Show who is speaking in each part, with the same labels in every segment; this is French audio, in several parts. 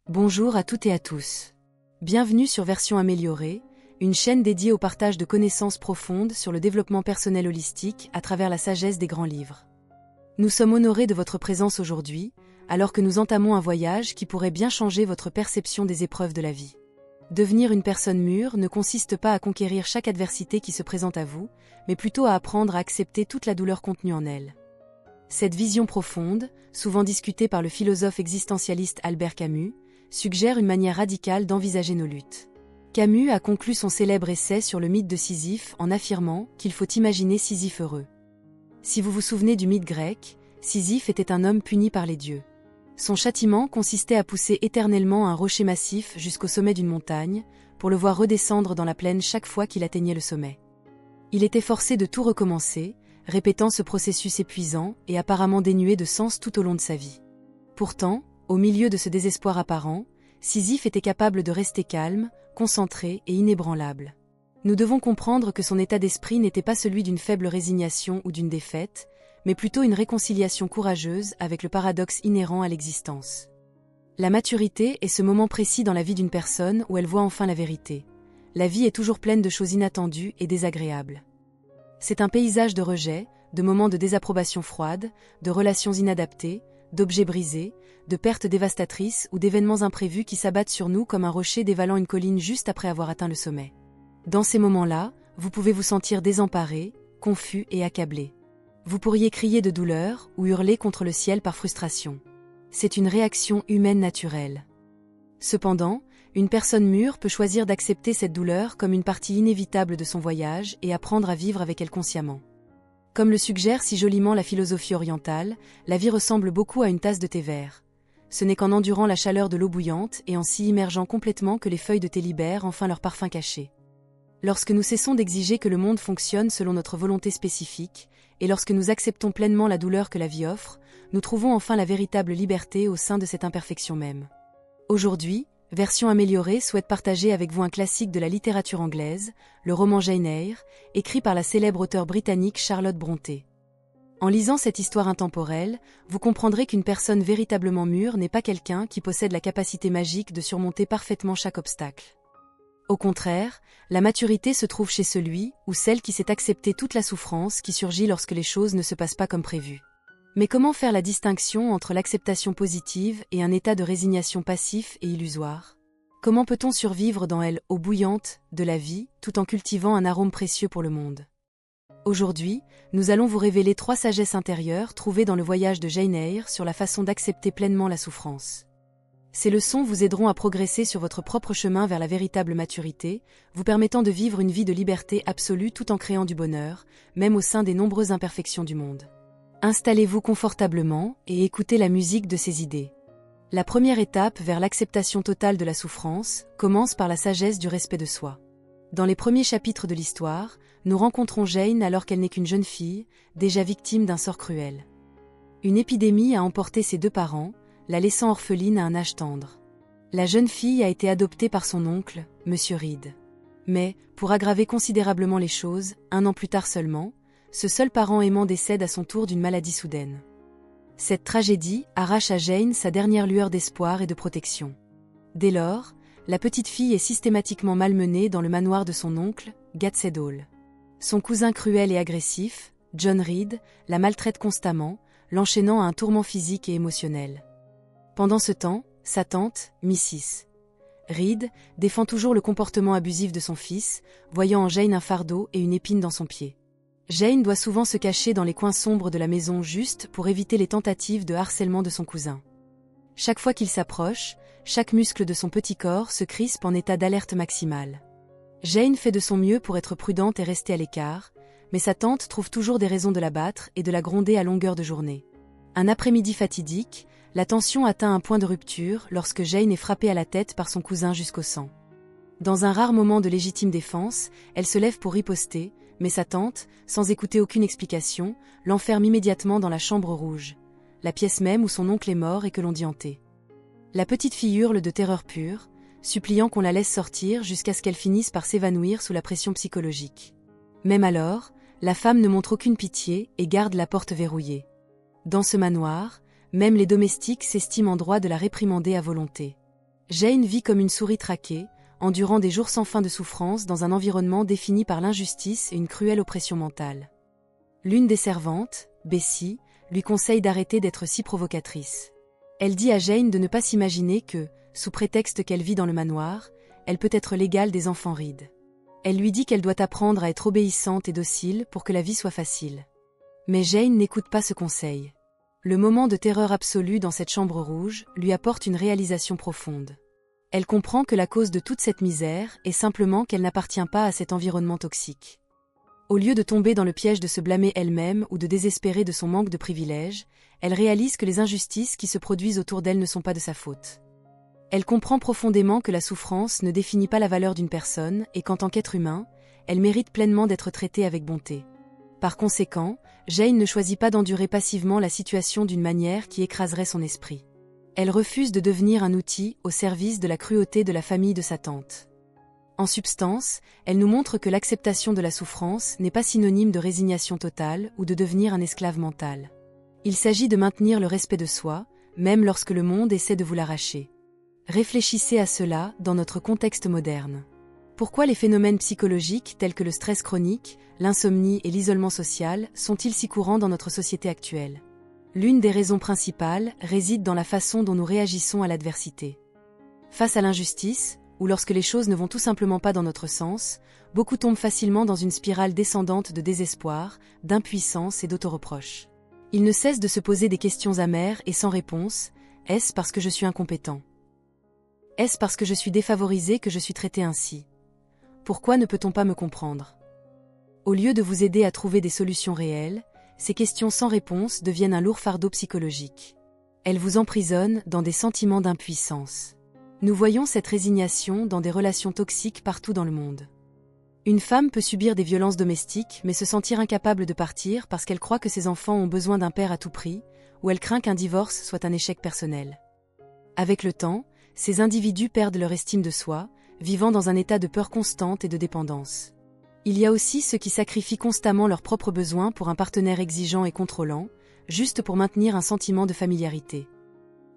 Speaker 1: Bonjour à toutes et à tous. Bienvenue sur Version améliorée, une chaîne dédiée au partage de connaissances profondes sur le développement personnel holistique à travers la sagesse des grands livres. Nous sommes honorés de votre présence aujourd'hui, alors que nous entamons un voyage qui pourrait bien changer votre perception des épreuves de la vie. Devenir une personne mûre ne consiste pas à conquérir chaque adversité qui se présente à vous, mais plutôt à apprendre à accepter toute la douleur contenue en elle. Cette vision profonde, souvent discutée par le philosophe existentialiste Albert Camus, suggère une manière radicale d'envisager nos luttes. Camus a conclu son célèbre essai sur le mythe de Sisyphe en affirmant qu'il faut imaginer Sisyphe heureux. Si vous vous souvenez du mythe grec, Sisyphe était un homme puni par les dieux. Son châtiment consistait à pousser éternellement un rocher massif jusqu'au sommet d'une montagne, pour le voir redescendre dans la plaine chaque fois qu'il atteignait le sommet. Il était forcé de tout recommencer, répétant ce processus épuisant et apparemment dénué de sens tout au long de sa vie. Pourtant, au milieu de ce désespoir apparent, Sisyphe était capable de rester calme, concentré et inébranlable. Nous devons comprendre que son état d'esprit n'était pas celui d'une faible résignation ou d'une défaite, mais plutôt une réconciliation courageuse avec le paradoxe inhérent à l'existence. La maturité est ce moment précis dans la vie d'une personne où elle voit enfin la vérité. La vie est toujours pleine de choses inattendues et désagréables. C'est un paysage de rejet, de moments de désapprobation froide, de relations inadaptées, d'objets brisés, de pertes dévastatrices ou d'événements imprévus qui s'abattent sur nous comme un rocher dévalant une colline juste après avoir atteint le sommet. Dans ces moments-là, vous pouvez vous sentir désemparé, confus et accablé. Vous pourriez crier de douleur ou hurler contre le ciel par frustration. C'est une réaction humaine naturelle. Cependant, une personne mûre peut choisir d'accepter cette douleur comme une partie inévitable de son voyage et apprendre à vivre avec elle consciemment. Comme le suggère si joliment la philosophie orientale, la vie ressemble beaucoup à une tasse de thé vert. Ce n'est qu'en endurant la chaleur de l'eau bouillante et en s'y immergeant complètement que les feuilles de thé libèrent enfin leur parfum caché. Lorsque nous cessons d'exiger que le monde fonctionne selon notre volonté spécifique, et lorsque nous acceptons pleinement la douleur que la vie offre, nous trouvons enfin la véritable liberté au sein de cette imperfection même. Aujourd'hui, Version améliorée souhaite partager avec vous un classique de la littérature anglaise, le roman Jane Eyre, écrit par la célèbre auteure britannique Charlotte Brontë. En lisant cette histoire intemporelle, vous comprendrez qu'une personne véritablement mûre n'est pas quelqu'un qui possède la capacité magique de surmonter parfaitement chaque obstacle. Au contraire, la maturité se trouve chez celui ou celle qui sait accepter toute la souffrance qui surgit lorsque les choses ne se passent pas comme prévu. Mais comment faire la distinction entre l'acceptation positive et un état de résignation passif et illusoire ? Comment peut-on survivre dans l'eau bouillante de la vie, tout en cultivant un arôme précieux pour le monde ? Aujourd'hui, nous allons vous révéler 3 sagesses intérieures trouvées dans le voyage de Jane Eyre sur la façon d'accepter pleinement la souffrance. Ces leçons vous aideront à progresser sur votre propre chemin vers la véritable maturité, vous permettant de vivre une vie de liberté absolue tout en créant du bonheur, même au sein des nombreuses imperfections du monde. Installez-vous confortablement et écoutez la musique de ces idées. La première étape vers l'acceptation totale de la souffrance commence par la sagesse du respect de soi. Dans les premiers chapitres de l'histoire, nous rencontrons Jane alors qu'elle n'est qu'une jeune fille, déjà victime d'un sort cruel. Une épidémie a emporté ses 2 parents, la laissant orpheline à un âge tendre. La jeune fille a été adoptée par son oncle, Monsieur Reed. Mais, pour aggraver considérablement les choses, 1 an plus tard seulement, ce seul parent aimant décède à son tour d'une maladie soudaine. Cette tragédie arrache à Jane sa dernière lueur d'espoir et de protection. Dès lors, la petite fille est systématiquement malmenée dans le manoir de son oncle, Gateshead Hall. Son cousin cruel et agressif, John Reed, la maltraite constamment, l'enchaînant à un tourment physique et émotionnel. Pendant ce temps, sa tante, Mrs. Reed, défend toujours le comportement abusif de son fils, voyant en Jane un fardeau et une épine dans son pied. Jane doit souvent se cacher dans les coins sombres de la maison juste pour éviter les tentatives de harcèlement de son cousin. Chaque fois qu'il s'approche, chaque muscle de son petit corps se crispe en état d'alerte maximale. Jane fait de son mieux pour être prudente et rester à l'écart, mais sa tante trouve toujours des raisons de la battre et de la gronder à longueur de journée. Un après-midi fatidique, la tension atteint un point de rupture lorsque Jane est frappée à la tête par son cousin jusqu'au sang. Dans un rare moment de légitime défense, elle se lève pour riposter, mais sa tante, sans écouter aucune explication, l'enferme immédiatement dans la chambre rouge, la pièce même où son oncle est mort et que l'on dit hanté. La petite fille hurle de terreur pure, suppliant qu'on la laisse sortir jusqu'à ce qu'elle finisse par s'évanouir sous la pression psychologique. Même alors, la femme ne montre aucune pitié et garde la porte verrouillée. Dans ce manoir, même les domestiques s'estiment en droit de la réprimander à volonté. Jane vit comme une souris traquée, endurant des jours sans fin de souffrance dans un environnement défini par l'injustice et une cruelle oppression mentale. L'une des servantes, Bessie, lui conseille d'arrêter d'être si provocatrice. Elle dit à Jane de ne pas s'imaginer que, sous prétexte qu'elle vit dans le manoir, elle peut être l'égale des enfants Reed. Elle lui dit qu'elle doit apprendre à être obéissante et docile pour que la vie soit facile. Mais Jane n'écoute pas ce conseil. Le moment de terreur absolue dans cette chambre rouge lui apporte une réalisation profonde. Elle comprend que la cause de toute cette misère est simplement qu'elle n'appartient pas à cet environnement toxique. Au lieu de tomber dans le piège de se blâmer elle-même ou de désespérer de son manque de privilèges, elle réalise que les injustices qui se produisent autour d'elle ne sont pas de sa faute. Elle comprend profondément que la souffrance ne définit pas la valeur d'une personne et qu'en tant qu'être humain, elle mérite pleinement d'être traitée avec bonté. Par conséquent, Jane ne choisit pas d'endurer passivement la situation d'une manière qui écraserait son esprit. Elle refuse de devenir un outil au service de la cruauté de la famille de sa tante. En substance, elle nous montre que l'acceptation de la souffrance n'est pas synonyme de résignation totale ou de devenir un esclave mental. Il s'agit de maintenir le respect de soi, même lorsque le monde essaie de vous l'arracher. Réfléchissez à cela dans notre contexte moderne. Pourquoi les phénomènes psychologiques tels que le stress chronique, l'insomnie et l'isolement social sont-ils si courants dans notre société actuelle ? L'une des raisons principales réside dans la façon dont nous réagissons à l'adversité. Face à l'injustice, ou lorsque les choses ne vont tout simplement pas dans notre sens, beaucoup tombent facilement dans une spirale descendante de désespoir, d'impuissance et d'autoreproche. Ils ne cessent de se poser des questions amères et sans réponse. Est-ce parce que je suis incompétent ? Est-ce parce que je suis défavorisé que je suis traité ainsi ? Pourquoi ne peut-on pas me comprendre ? Au lieu de vous aider à trouver des solutions réelles, ces questions sans réponse deviennent un lourd fardeau psychologique. Elles vous emprisonnent dans des sentiments d'impuissance. Nous voyons cette résignation dans des relations toxiques partout dans le monde. Une femme peut subir des violences domestiques mais se sentir incapable de partir parce qu'elle croit que ses enfants ont besoin d'un père à tout prix, ou elle craint qu'un divorce soit un échec personnel. Avec le temps, ces individus perdent leur estime de soi, vivant dans un état de peur constante et de dépendance. Il y a aussi ceux qui sacrifient constamment leurs propres besoins pour un partenaire exigeant et contrôlant, juste pour maintenir un sentiment de familiarité.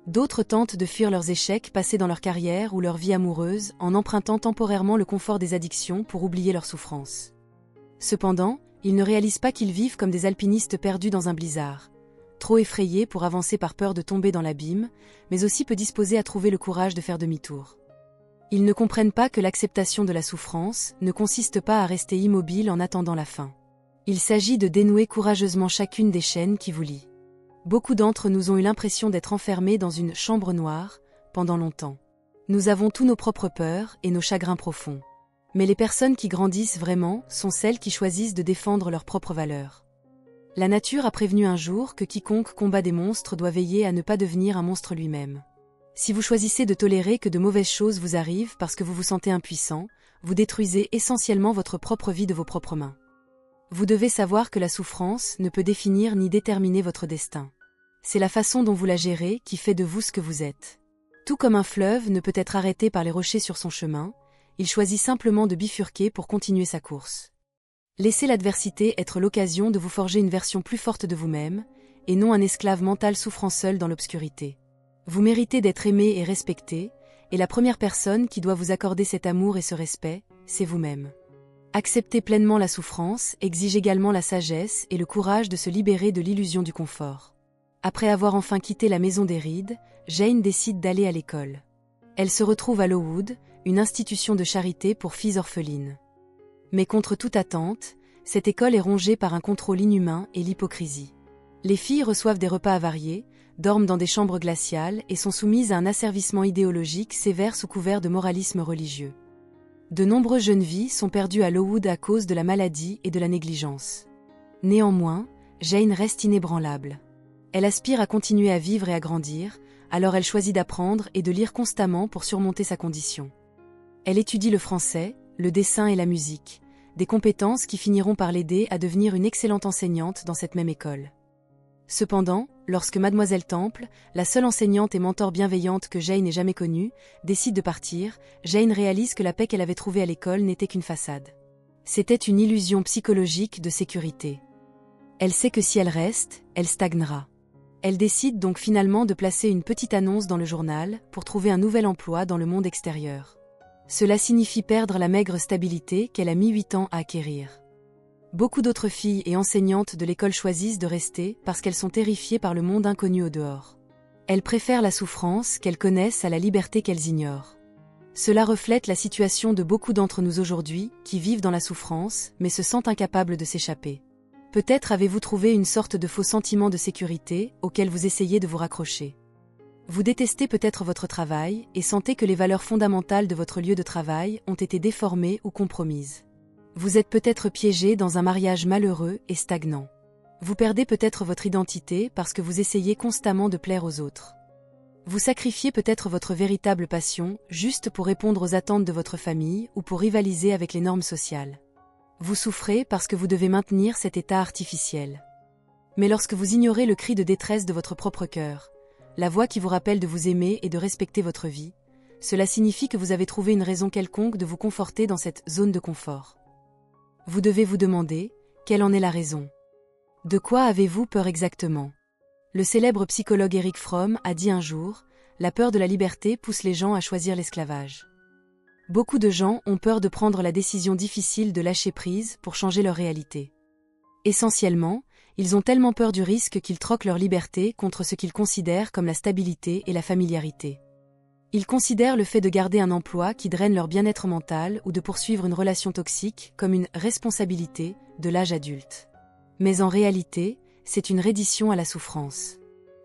Speaker 1: D'autres tentent de fuir leurs échecs passés dans leur carrière ou leur vie amoureuse en empruntant temporairement le confort des addictions pour oublier leurs souffrances. Cependant, ils ne réalisent pas qu'ils vivent comme des alpinistes perdus dans un blizzard, trop effrayés pour avancer par peur de tomber dans l'abîme, mais aussi peu disposés à trouver le courage de faire demi-tour. Ils ne comprennent pas que l'acceptation de la souffrance ne consiste pas à rester immobile en attendant la fin. Il s'agit de dénouer courageusement chacune des chaînes qui vous lient. Beaucoup d'entre nous ont eu l'impression d'être enfermés dans une chambre noire pendant longtemps. Nous avons tous nos propres peurs et nos chagrins profonds. Mais les personnes qui grandissent vraiment sont celles qui choisissent de défendre leurs propres valeurs. La nature a prévenu un jour que quiconque combat des monstres doit veiller à ne pas devenir un monstre lui-même. Si vous choisissez de tolérer que de mauvaises choses vous arrivent parce que vous vous sentez impuissant, vous détruisez essentiellement votre propre vie de vos propres mains. Vous devez savoir que la souffrance ne peut définir ni déterminer votre destin. C'est la façon dont vous la gérez qui fait de vous ce que vous êtes. Tout comme un fleuve ne peut être arrêté par les rochers sur son chemin, il choisit simplement de bifurquer pour continuer sa course. Laissez l'adversité être l'occasion de vous forger une version plus forte de vous-même, et non un esclave mental souffrant seul dans l'obscurité. Vous méritez d'être aimé et respecté, et la première personne qui doit vous accorder cet amour et ce respect, c'est vous-même. Accepter pleinement la souffrance exige également la sagesse et le courage de se libérer de l'illusion du confort. Après avoir enfin quitté la maison des Reed, Jane décide d'aller à l'école. Elle se retrouve à Lowood, une institution de charité pour filles orphelines. Mais contre toute attente, cette école est rongée par un contrôle inhumain et l'hypocrisie. Les filles reçoivent des repas avariés, dorment dans des chambres glaciales et sont soumises à un asservissement idéologique sévère sous couvert de moralisme religieux. De nombreuses jeunes vies sont perdues à Lowood à cause de la maladie et de la négligence. Néanmoins, Jane reste inébranlable. Elle aspire à continuer à vivre et à grandir, alors elle choisit d'apprendre et de lire constamment pour surmonter sa condition. Elle étudie le français, le dessin et la musique, des compétences qui finiront par l'aider à devenir une excellente enseignante dans cette même école. Cependant, lorsque Mademoiselle Temple, la seule enseignante et mentor bienveillante que Jane ait jamais connue, décide de partir, Jane réalise que la paix qu'elle avait trouvée à l'école n'était qu'une façade. C'était une illusion psychologique de sécurité. Elle sait que si elle reste, elle stagnera. Elle décide donc finalement de placer une petite annonce dans le journal pour trouver un nouvel emploi dans le monde extérieur. Cela signifie perdre la maigre stabilité qu'elle a mis 8 ans à acquérir. Beaucoup d'autres filles et enseignantes de l'école choisissent de rester parce qu'elles sont terrifiées par le monde inconnu au dehors. Elles préfèrent la souffrance qu'elles connaissent à la liberté qu'elles ignorent. Cela reflète la situation de beaucoup d'entre nous aujourd'hui qui vivent dans la souffrance mais se sentent incapables de s'échapper. Peut-être avez-vous trouvé une sorte de faux sentiment de sécurité auquel vous essayez de vous raccrocher. Vous détestez peut-être votre travail et sentez que les valeurs fondamentales de votre lieu de travail ont été déformées ou compromises. Vous êtes peut-être piégé dans un mariage malheureux et stagnant. Vous perdez peut-être votre identité parce que vous essayez constamment de plaire aux autres. Vous sacrifiez peut-être votre véritable passion juste pour répondre aux attentes de votre famille ou pour rivaliser avec les normes sociales. Vous souffrez parce que vous devez maintenir cet état artificiel. Mais lorsque vous ignorez le cri de détresse de votre propre cœur, la voix qui vous rappelle de vous aimer et de respecter votre vie, cela signifie que vous avez trouvé une raison quelconque de vous conforter dans cette zone de confort. Vous devez vous demander, quelle en est la raison? De quoi avez-vous peur exactement? Le célèbre psychologue Erich Fromm a dit un jour, la peur de la liberté pousse les gens à choisir l'esclavage. Beaucoup de gens ont peur de prendre la décision difficile de lâcher prise pour changer leur réalité. Essentiellement, ils ont tellement peur du risque qu'ils troquent leur liberté contre ce qu'ils considèrent comme la stabilité et la familiarité. Ils considèrent le fait de garder un emploi qui draine leur bien-être mental ou de poursuivre une relation toxique comme une responsabilité de l'âge adulte. Mais en réalité, c'est une reddition à la souffrance.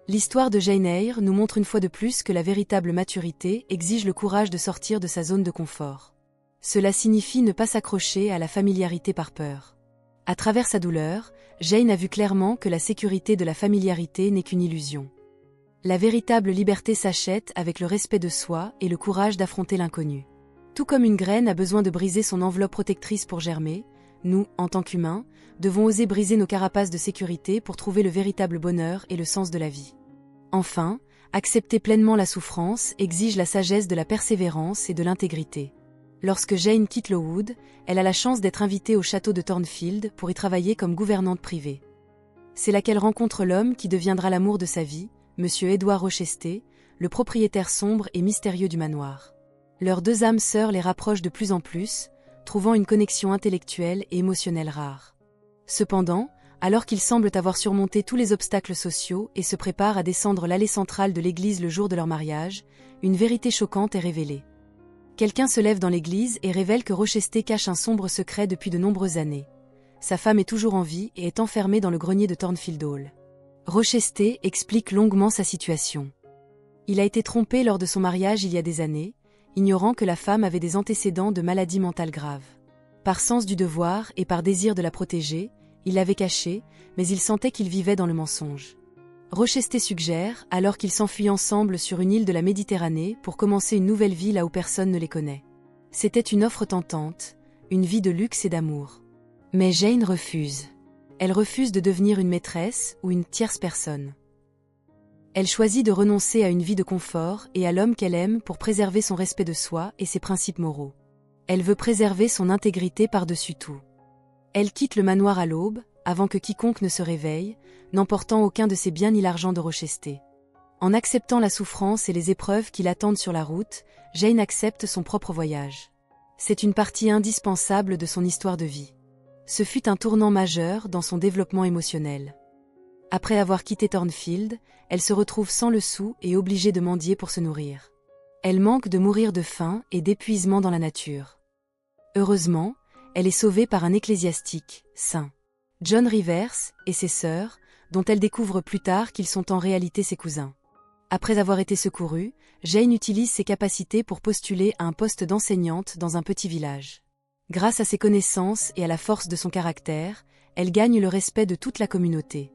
Speaker 1: L'histoire de Jane Eyre nous montre une fois de plus que la véritable maturité exige le courage de sortir de sa zone de confort. Cela signifie ne pas s'accrocher à la familiarité par peur. À travers sa douleur, Jane a vu clairement que la sécurité de la familiarité n'est qu'une illusion. La véritable liberté s'achète avec le respect de soi et le courage d'affronter l'inconnu. Tout comme une graine a besoin de briser son enveloppe protectrice pour germer, nous, en tant qu'humains, devons oser briser nos carapaces de sécurité pour trouver le véritable bonheur et le sens de la vie. Enfin, accepter pleinement la souffrance exige la sagesse de la persévérance et de l'intégrité. Lorsque Jane quitte Lowood, elle a la chance d'être invitée au château de Thornfield pour y travailler comme gouvernante privée. C'est là qu'elle rencontre l'homme qui deviendra l'amour de sa vie, Monsieur Edward Rochester, le propriétaire sombre et mystérieux du manoir. Leurs deux âmes sœurs les rapprochent de plus en plus, trouvant une connexion intellectuelle et émotionnelle rare. Cependant, alors qu'ils semblent avoir surmonté tous les obstacles sociaux et se préparent à descendre l'allée centrale de l'église le jour de leur mariage, une vérité choquante est révélée. Quelqu'un se lève dans l'église et révèle que Rochester cache un sombre secret depuis de nombreuses années. Sa femme est toujours en vie et est enfermée dans le grenier de Thornfield Hall. Rochester explique longuement sa situation. Il a été trompé lors de son mariage il y a des années, ignorant que la femme avait des antécédents de maladies mentales graves. Par sens du devoir et par désir de la protéger, il l'avait cachée, mais il sentait qu'il vivait dans le mensonge. Rochester suggère alors qu'ils s'enfuient ensemble sur une île de la Méditerranée pour commencer une nouvelle vie là où personne ne les connaît. C'était une offre tentante, une vie de luxe et d'amour. Mais Jane refuse. Elle refuse de devenir une maîtresse ou une tierce personne. Elle choisit de renoncer à une vie de confort et à l'homme qu'elle aime pour préserver son respect de soi et ses principes moraux. Elle veut préserver son intégrité par-dessus tout. Elle quitte le manoir à l'aube, avant que quiconque ne se réveille, n'emportant aucun de ses biens ni l'argent de Rochester. En acceptant la souffrance et les épreuves qui l'attendent sur la route, Jane accepte son propre voyage. C'est une partie indispensable de son histoire de vie. Ce fut un tournant majeur dans son développement émotionnel. Après avoir quitté Thornfield, elle se retrouve sans le sou et obligée de mendier pour se nourrir. Elle manque de mourir de faim et d'épuisement dans la nature. Heureusement, elle est sauvée par un ecclésiastique, Saint John Rivers, et ses sœurs, dont elle découvre plus tard qu'ils sont en réalité ses cousins. Après avoir été secourue, Jane utilise ses capacités pour postuler à un poste d'enseignante dans un petit village. Grâce à ses connaissances et à la force de son caractère, elle gagne le respect de toute la communauté.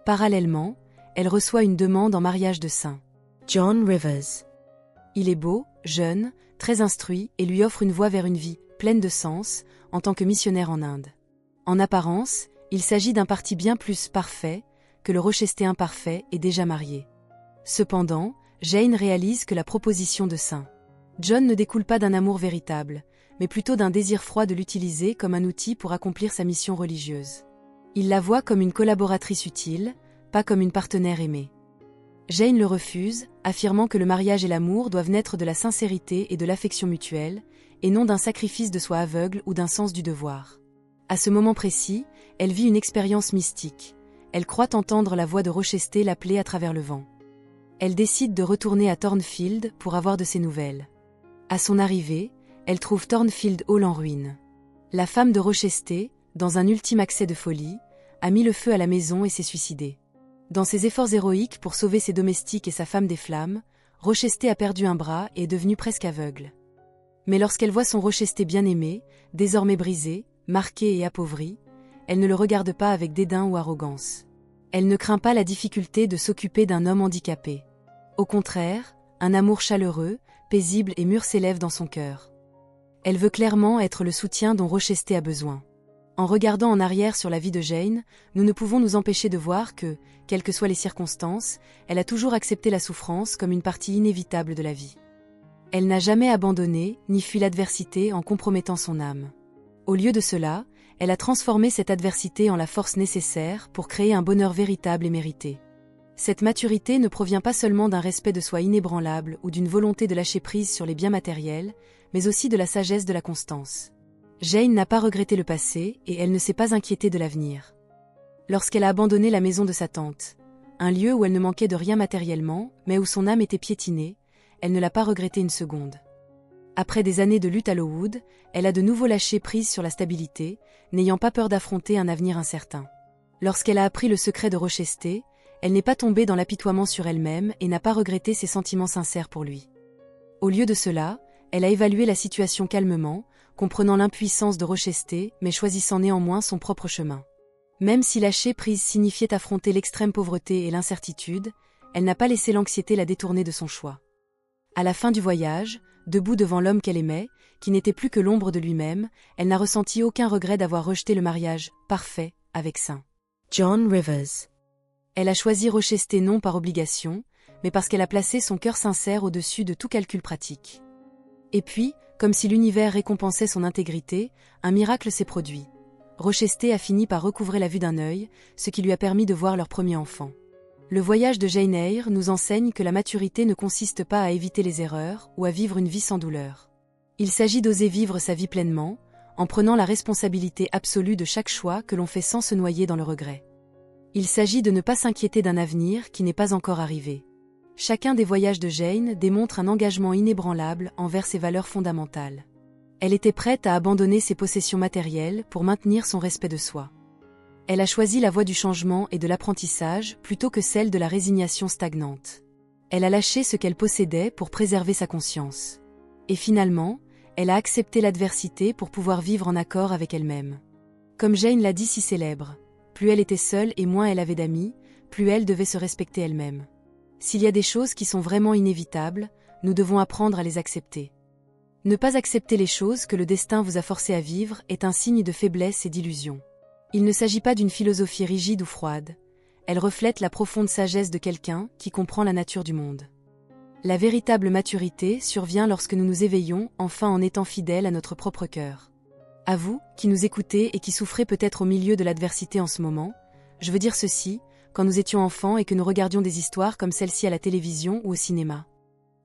Speaker 1: Parallèlement, elle reçoit une demande en mariage de Saint John Rivers. Il est beau, jeune, très instruit et lui offre une voie vers une vie pleine de sens en tant que missionnaire en Inde. En apparence, il s'agit d'un parti bien plus parfait que le Rochester imparfait et déjà marié. Cependant, Jane réalise que la proposition de Saint John ne découle pas d'un amour véritable, mais plutôt d'un désir froid de l'utiliser comme un outil pour accomplir sa mission religieuse. Il la voit comme une collaboratrice utile, pas comme une partenaire aimée. Jane le refuse, affirmant que le mariage et l'amour doivent naître de la sincérité et de l'affection mutuelle, et non d'un sacrifice de soi aveugle ou d'un sens du devoir. À ce moment précis, elle vit une expérience mystique. Elle croit entendre la voix de Rochester l'appeler à travers le vent. Elle décide de retourner à Thornfield pour avoir de ses nouvelles. À son arrivée, elle trouve Thornfield Hall en ruine. La femme de Rochester, dans un ultime accès de folie, a mis le feu à la maison et s'est suicidée. Dans ses efforts héroïques pour sauver ses domestiques et sa femme des flammes, Rochester a perdu un bras et est devenue presque aveugle. Mais lorsqu'elle voit son Rochester bien-aimé, désormais brisé, marqué et appauvri, elle ne le regarde pas avec dédain ou arrogance. Elle ne craint pas la difficulté de s'occuper d'un homme handicapé. Au contraire, un amour chaleureux, paisible et mûr s'élève dans son cœur. Elle veut clairement être le soutien dont Rochester a besoin. En regardant en arrière sur la vie de Jane, nous ne pouvons nous empêcher de voir que, quelles que soient les circonstances, elle a toujours accepté la souffrance comme une partie inévitable de la vie. Elle n'a jamais abandonné, ni fui l'adversité en compromettant son âme. Au lieu de cela, elle a transformé cette adversité en la force nécessaire pour créer un bonheur véritable et mérité. Cette maturité ne provient pas seulement d'un respect de soi inébranlable ou d'une volonté de lâcher prise sur les biens matériels, mais aussi de la sagesse de la constance. Jane n'a pas regretté le passé et elle ne s'est pas inquiétée de l'avenir. Lorsqu'elle a abandonné la maison de sa tante, un lieu où elle ne manquait de rien matériellement, mais où son âme était piétinée, elle ne l'a pas regretté une seconde. Après des années de lutte à Lowood, elle a de nouveau lâché prise sur la stabilité, n'ayant pas peur d'affronter un avenir incertain. Lorsqu'elle a appris le secret de Rochester, elle n'est pas tombée dans l'apitoiement sur elle-même et n'a pas regretté ses sentiments sincères pour lui. Au lieu de cela, elle a évalué la situation calmement, comprenant l'impuissance de Rochester, mais choisissant néanmoins son propre chemin. Même si lâcher prise signifiait affronter l'extrême pauvreté et l'incertitude, elle n'a pas laissé l'anxiété la détourner de son choix. À la fin du voyage, debout devant l'homme qu'elle aimait, qui n'était plus que l'ombre de lui-même, elle n'a ressenti aucun regret d'avoir rejeté le mariage parfait avec St. John Rivers. Elle a choisi Rochester non par obligation, mais parce qu'elle a placé son cœur sincère au-dessus de tout calcul pratique. Et puis, comme si l'univers récompensait son intégrité, un miracle s'est produit. Rochester a fini par recouvrer la vue d'un œil, ce qui lui a permis de voir leur premier enfant. Le voyage de Jane Eyre nous enseigne que la maturité ne consiste pas à éviter les erreurs ou à vivre une vie sans douleur. Il s'agit d'oser vivre sa vie pleinement, en prenant la responsabilité absolue de chaque choix que l'on fait sans se noyer dans le regret. Il s'agit de ne pas s'inquiéter d'un avenir qui n'est pas encore arrivé. Chacun des voyages de Jane démontre un engagement inébranlable envers ses valeurs fondamentales. Elle était prête à abandonner ses possessions matérielles pour maintenir son respect de soi. Elle a choisi la voie du changement et de l'apprentissage plutôt que celle de la résignation stagnante. Elle a lâché ce qu'elle possédait pour préserver sa conscience. Et finalement, elle a accepté l'adversité pour pouvoir vivre en accord avec elle-même. Comme Jane l'a dit si célèbre, plus elle était seule et moins elle avait d'amis, plus elle devait se respecter elle-même. S'il y a des choses qui sont vraiment inévitables, nous devons apprendre à les accepter. Ne pas accepter les choses que le destin vous a forcé à vivre est un signe de faiblesse et d'illusion. Il ne s'agit pas d'une philosophie rigide ou froide, elle reflète la profonde sagesse de quelqu'un qui comprend la nature du monde. La véritable maturité survient lorsque nous nous éveillons enfin en étant fidèles à notre propre cœur. À vous, qui nous écoutez et qui souffrez peut-être au milieu de l'adversité en ce moment, je veux dire ceci, quand nous étions enfants et que nous regardions des histoires comme celle-ci à la télévision ou au cinéma.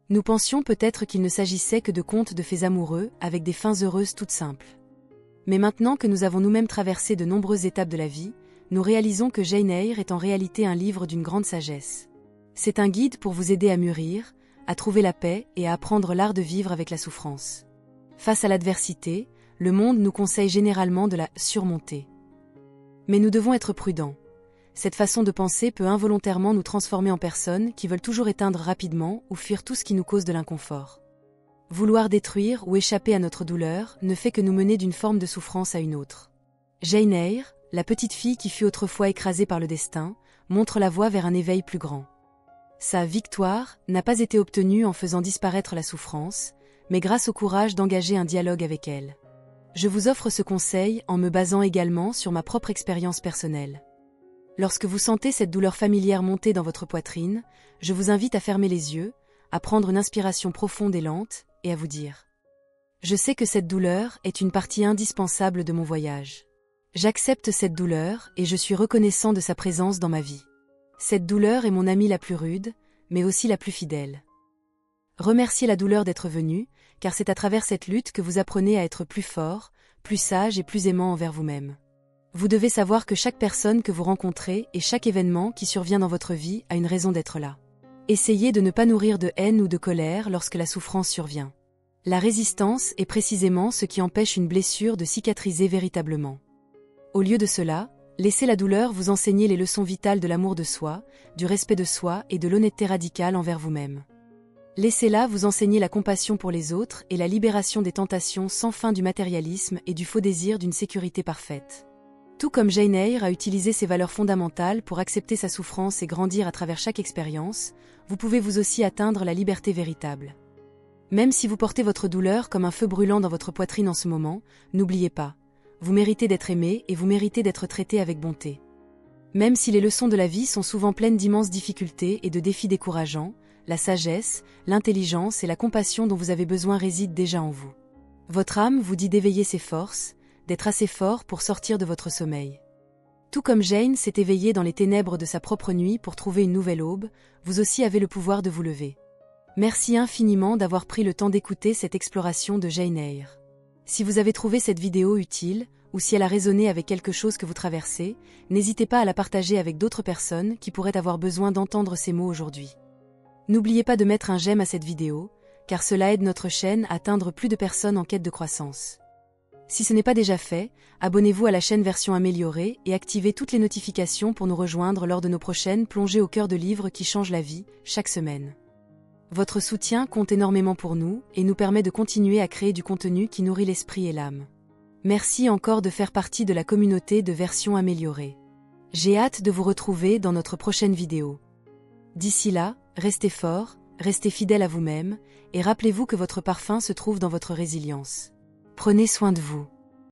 Speaker 1: Nous pensions peut-être qu'il ne s'agissait que de contes de fées amoureux avec des fins heureuses toutes simples. Mais maintenant que nous avons nous-mêmes traversé de nombreuses étapes de la vie, nous réalisons que Jane Eyre est en réalité un livre d'une grande sagesse. C'est un guide pour vous aider à mûrir, à trouver la paix et à apprendre l'art de vivre avec la souffrance. Face à l'adversité, le monde nous conseille généralement de la surmonter. Mais nous devons être prudents. Cette façon de penser peut involontairement nous transformer en personnes qui veulent toujours éteindre rapidement ou fuir tout ce qui nous cause de l'inconfort. Vouloir détruire ou échapper à notre douleur ne fait que nous mener d'une forme de souffrance à une autre. Jane Eyre, la petite fille qui fut autrefois écrasée par le destin, montre la voie vers un éveil plus grand. Sa victoire n'a pas été obtenue en faisant disparaître la souffrance, mais grâce au courage d'engager un dialogue avec elle. Je vous offre ce conseil en me basant également sur ma propre expérience personnelle. Lorsque vous sentez cette douleur familière monter dans votre poitrine, je vous invite à fermer les yeux, à prendre une inspiration profonde et lente, et à vous dire « Je sais que cette douleur est une partie indispensable de mon voyage. J'accepte cette douleur et je suis reconnaissant de sa présence dans ma vie. Cette douleur est mon amie la plus rude, mais aussi la plus fidèle. Remerciez la douleur d'être venue, car c'est à travers cette lutte que vous apprenez à être plus fort, plus sage et plus aimant envers vous-même. Vous devez savoir que chaque personne que vous rencontrez et chaque événement qui survient dans votre vie a une raison d'être là. Essayez de ne pas nourrir de haine ou de colère lorsque la souffrance survient. La résistance est précisément ce qui empêche une blessure de cicatriser véritablement. Au lieu de cela, laissez la douleur vous enseigner les leçons vitales de l'amour de soi, du respect de soi et de l'honnêteté radicale envers vous-même. Laissez-la vous enseigner la compassion pour les autres et la libération des tentations sans fin du matérialisme et du faux désir d'une sécurité parfaite. Tout comme Jane Eyre a utilisé ses valeurs fondamentales pour accepter sa souffrance et grandir à travers chaque expérience, vous pouvez vous aussi atteindre la liberté véritable. Même si vous portez votre douleur comme un feu brûlant dans votre poitrine en ce moment, n'oubliez pas, vous méritez d'être aimé et vous méritez d'être traité avec bonté. Même si les leçons de la vie sont souvent pleines d'immenses difficultés et de défis décourageants, la sagesse, l'intelligence et la compassion dont vous avez besoin résident déjà en vous. Votre âme vous dit d'éveiller ses forces, d'être assez fort pour sortir de votre sommeil. Tout comme Jane s'est éveillée dans les ténèbres de sa propre nuit pour trouver une nouvelle aube, vous aussi avez le pouvoir de vous lever. Merci infiniment d'avoir pris le temps d'écouter cette exploration de Jane Eyre. Si vous avez trouvé cette vidéo utile, ou si elle a résonné avec quelque chose que vous traversez, n'hésitez pas à la partager avec d'autres personnes qui pourraient avoir besoin d'entendre ces mots aujourd'hui. N'oubliez pas de mettre un j'aime à cette vidéo, car cela aide notre chaîne à atteindre plus de personnes en quête de croissance. Si ce n'est pas déjà fait, abonnez-vous à la chaîne version améliorée et activez toutes les notifications pour nous rejoindre lors de nos prochaines plongées au cœur de livres qui changent la vie, chaque semaine. Votre soutien compte énormément pour nous et nous permet de continuer à créer du contenu qui nourrit l'esprit et l'âme. Merci encore de faire partie de la communauté de version améliorée. J'ai hâte de vous retrouver dans notre prochaine vidéo. D'ici là, restez fort, restez fidèle à vous-même, et rappelez-vous que votre parfum se trouve dans votre résilience. Prenez soin de vous.